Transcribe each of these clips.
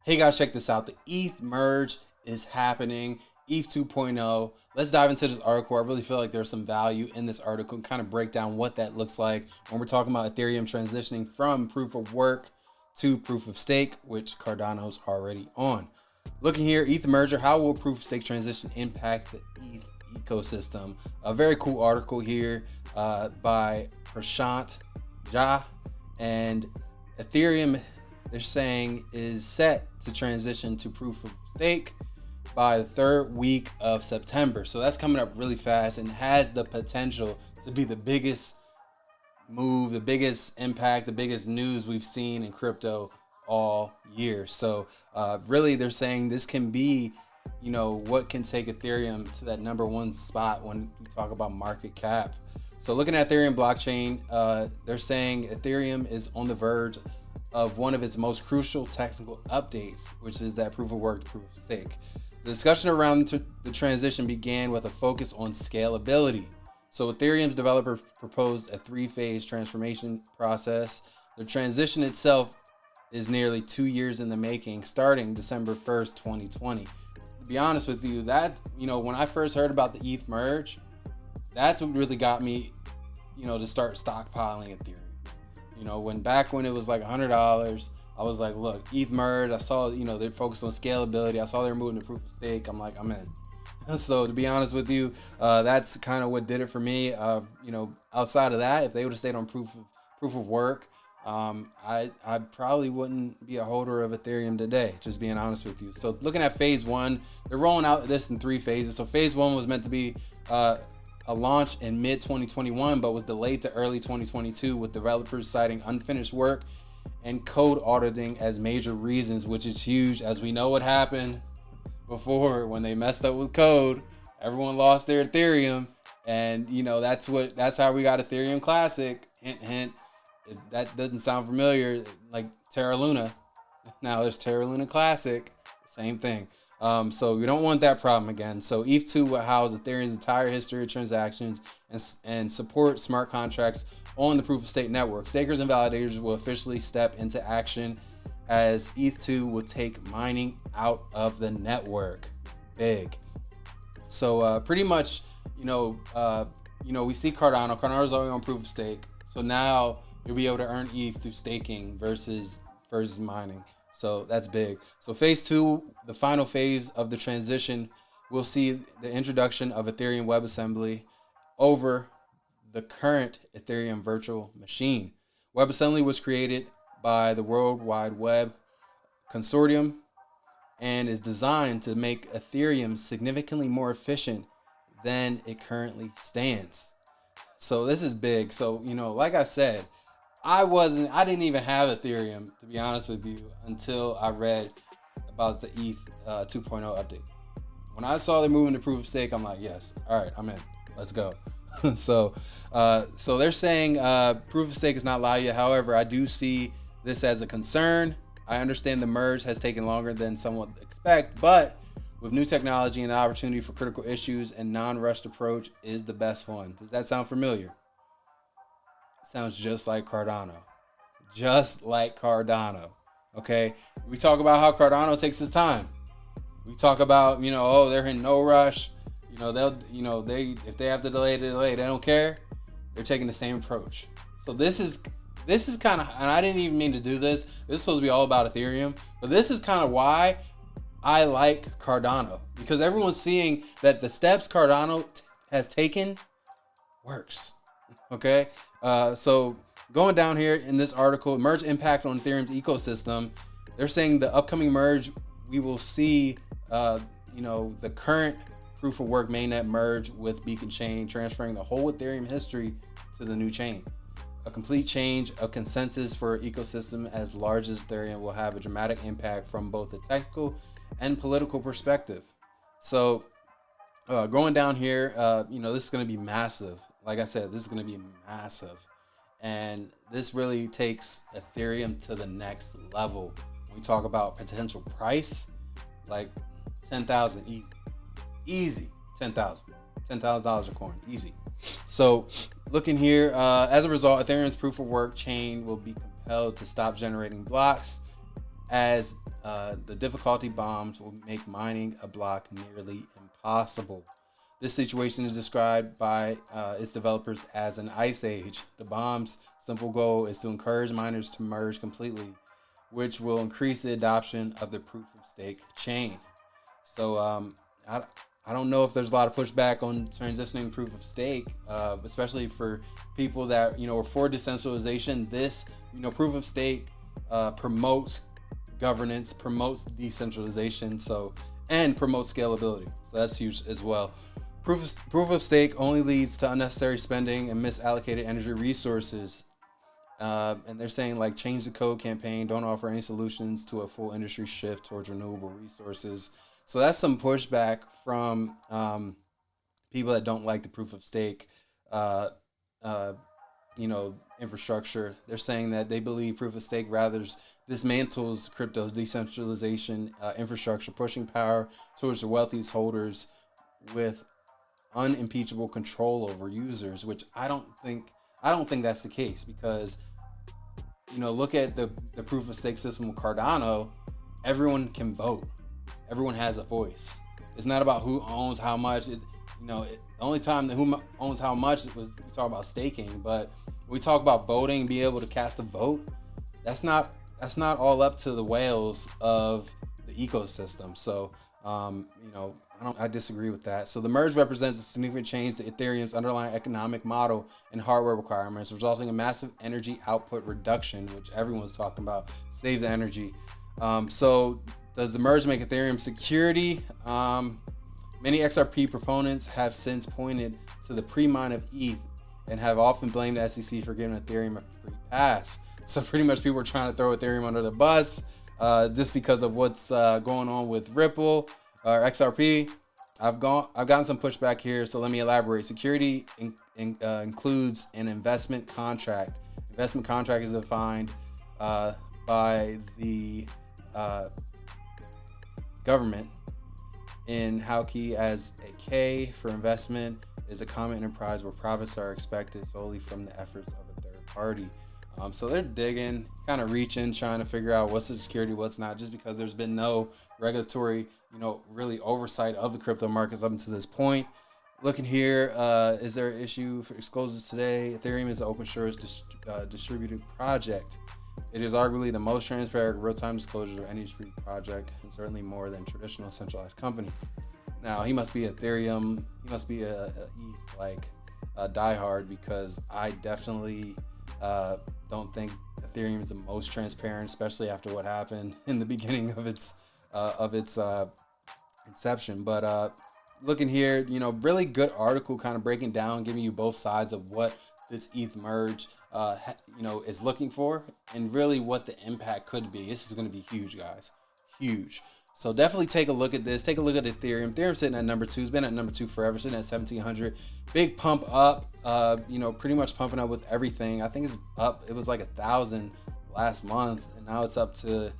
Hey guys, check this out. The ETH merge is happening. ETH 2.0. Let's dive into this article. I really feel like there's some value in this article and kind of break down what that looks like when we're talking about Ethereum transitioning from proof of work to proof of stake, which Cardano's already on. Looking here, ETH merger, how will proof of stake transition impact the ETH ecosystem? A very cool article here by Prashant Jha. And Ethereum, they're saying, is set to transition to proof of stake by the third week of September. So that's coming up really fast and has the potential to be the biggest move, the biggest impact, the biggest news we've seen in crypto all year. So really they're saying this can be, what can take Ethereum to that number one spot when we talk about market cap. So looking at Ethereum blockchain, they're saying Ethereum is on the verge of one of its most crucial technical updates, which is that proof of work to proof of stake. The discussion around the transition began with a focus on scalability. So Ethereum's developer proposed a three-phase transformation process. The transition itself is nearly 2 years in the making, starting December 1st, 2020. To be honest with you, that, when I first heard about the ETH merge, that's what really got me, to start stockpiling Ethereum. When it was like $100, I was like, look, ETH merge. I saw, they're focused on scalability. I saw they're moving to proof of stake. I'm like, I'm in. So to be honest with you, that's kind of what did it for me. Outside of that, if they would have stayed on proof of work, I probably wouldn't be a holder of Ethereum today, just being honest with you. So looking at phase one, they're rolling out this in 3 phases. So phase one was meant to be a launch in mid 2021, but was delayed to early 2022 with developers citing unfinished work and code auditing as major reasons, which is huge, as we know what happened before when they messed up with code. Everyone lost their Ethereum, and that's how we got Ethereum Classic. Hint, hint. If that doesn't sound familiar, like Terra Luna. Now there's Terra Luna Classic, same thing. So we don't want that problem again. So ETH2 will house Ethereum's entire history of transactions and support smart contracts on the proof of stake network. Stakers and validators will officially step into action as ETH2 will take mining out of the network. Big. So pretty much, we see Cardano. Cardano's already on proof of stake. So now you'll be able to earn ETH through staking versus mining. So that's big. So phase two, the final phase of the transition, will see the introduction of Ethereum WebAssembly over the current Ethereum virtual machine. WebAssembly was created by the World Wide Web Consortium and is designed to make Ethereum significantly more efficient than it currently stands. So this is big. So, like I said, I didn't even have Ethereum, to be honest with you, until I read about the ETH 2.0 update. When I saw they're moving to proof of stake, I'm like, yes, all right, I'm in. Let's go. So they're saying proof of stake is not live yet. However, I do see this as a concern. I understand the merge has taken longer than some would expect, but with new technology and the opportunity for critical issues and non-rushed approach is the best one. Does that sound familiar? Sounds just like Cardano. Just like Cardano. Okay? We talk about how Cardano takes its time. We talk about, they're in no rush. If they have to delay, they don't care. They're taking the same approach. So this is kind of, and I didn't even mean to do this. This is supposed to be all about Ethereum, but this is kind of why I like Cardano, because everyone's seeing that the steps Cardano has taken works. Okay? So going down here in this article, merge impact on Ethereum's ecosystem. They're saying the upcoming merge, we will see, the current proof of work mainnet merge with Beacon Chain, transferring the whole Ethereum history to the new chain. A complete change of consensus for an ecosystem as large as Ethereum will have a dramatic impact from both a technical and political perspective. So going down here, this is going to be massive. Like I said, this is going to be massive. And this really takes Ethereum to the next level. When we talk about potential price, like 10,000 easy. Easy. 10,000. $10,000 a coin. Easy. So looking here, as a result, Ethereum's proof of work chain will be compelled to stop generating blocks as the difficulty bombs will make mining a block nearly impossible. This situation is described by its developers as an ice age. The bomb's simple goal is to encourage miners to merge completely, which will increase the adoption of the proof of stake chain. So I don't know if there's a lot of pushback on transitioning proof of stake, especially for people that are for decentralization. This proof of stake promotes governance, promotes decentralization, and promotes scalability. So that's huge as well. Proof of stake only leads to unnecessary spending and misallocated energy resources. And they're saying, like, change the code campaign, don't offer any solutions to a full industry shift towards renewable resources. So that's some pushback from people that don't like the proof of stake, infrastructure. They're saying that they believe proof of stake rather dismantles crypto's decentralization infrastructure, pushing power towards the wealthiest holders with unimpeachable control over users, which I don't think that's the case, because look at the proof of stake system with Cardano. Everyone can vote, everyone has a voice. It's not about who owns how much. The only time that who owns how much was we talk about staking, but when we talk about voting, being able to cast a vote, that's not all up to the whales of the ecosystem. So I disagree with that. So the merge represents a significant change to Ethereum's underlying economic model and hardware requirements, resulting in massive energy output reduction, which everyone's talking about. Save the energy. So does the merge make Ethereum security? Many XRP proponents have since pointed to the pre-mine of ETH and have often blamed the SEC for giving Ethereum a free pass. So pretty much people are trying to throw Ethereum under the bus just because of what's going on with Ripple or XRP. I've gotten some pushback here, so let me elaborate. Security includes an investment contract. Investment contract is defined by the government in Howkey as a K for investment is a common enterprise where profits are expected solely from the efforts of a third party. So they're digging, kind of reaching, trying to figure out what's the security, what's not, just because there's been no regulatory, really oversight of the crypto markets up until this point. Looking here, is there an issue for disclosures today? Ethereum is an open source distributed project. It is arguably the most transparent real-time disclosures of any distributed project, and certainly more than traditional centralized company. Now, he must be Ethereum, he must be a ETH like diehard, because I definitely don't think Ethereum is the most transparent, especially after what happened in the beginning of its inception. But looking here, really good article, kind of breaking down, giving you both sides of what this ETH merge, is looking for, and really what the impact could be. This is going to be huge, guys, huge. So definitely take a look at this. Take a look at Ethereum. Ethereum's sitting at number 2. It's been at number 2 forever, sitting at 1,700. Big pump up, pretty much pumping up with everything. I think it's up. It was like 1,000 last month, and now it's up to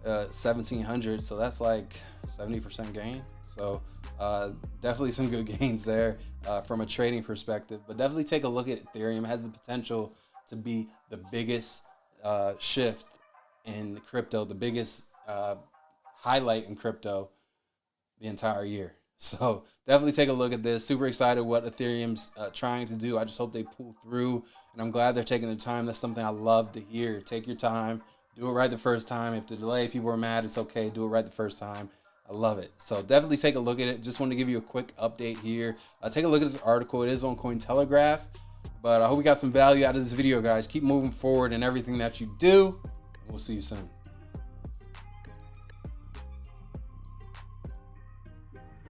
1,700. So that's like 70% gain. So definitely some good gains there from a trading perspective. But definitely take a look at Ethereum. It has the potential to be the biggest shift in crypto, the biggest highlight in crypto the entire year. So definitely take a look at this. Super excited what Ethereum's trying to do. I just hope they pull through, and I'm glad they're taking their time. That's something I love to hear. Take your time, do it right the first time. If the delay, people are mad, it's okay. Do it right the first time. I love it. So definitely take a look at it. Just wanted to give you a quick update here. Take a look at this article. It is on Cointelegraph, but I hope you got some value out of this video, guys. Keep moving forward in everything that you do, and we'll see you soon.